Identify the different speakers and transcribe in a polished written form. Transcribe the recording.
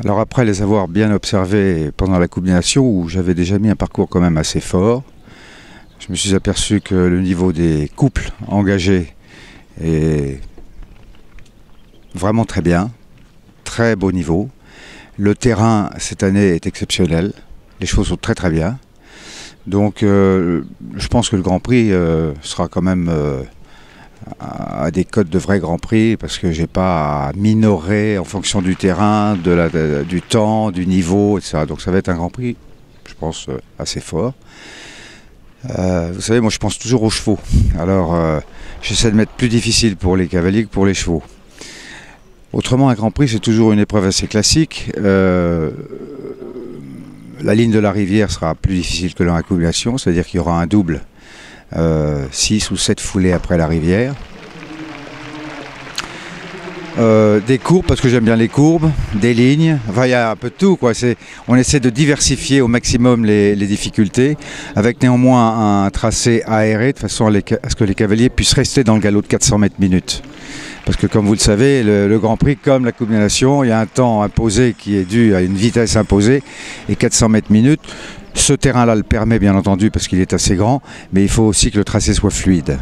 Speaker 1: Alors après les avoir bien observés pendant la Coupe des Nations, où j'avais déjà mis un parcours quand même assez fort, je me suis aperçu que le niveau des couples engagés est vraiment très bien, très beau niveau. Le terrain cette année est exceptionnel, les chevaux sont très très bien. Donc je pense que le Grand Prix sera quand même à des codes de vrai Grand Prix, parce que j'ai pas à minorer en fonction du terrain, du temps, du niveau, etc. Donc ça va être un Grand Prix, je pense, assez fort. Vous savez, moi je pense toujours aux chevaux. Alors j'essaie de mettre plus difficile pour les cavaliers que pour les chevaux. Autrement, un Grand Prix, c'est toujours une épreuve assez classique. La ligne de la rivière sera plus difficile que dans la Coupe des Nations, c'est-à-dire qu'il y aura un double 6 ou 7 foulées après la rivière. Des courbes, parce que j'aime bien les courbes, des lignes, enfin il y a un peu de tout, quoi. On essaie de diversifier au maximum les difficultés, avec néanmoins un tracé aéré, de façon à ce que les cavaliers puissent rester dans le galop de 400 mètres minute. Parce que comme vous le savez, le Grand Prix, comme la Coupe des Nations, il y a un temps imposé qui est dû à une vitesse imposée, et 400 mètres minute. Ce terrain-là le permet bien entendu parce qu'il est assez grand, mais il faut aussi que le tracé soit fluide.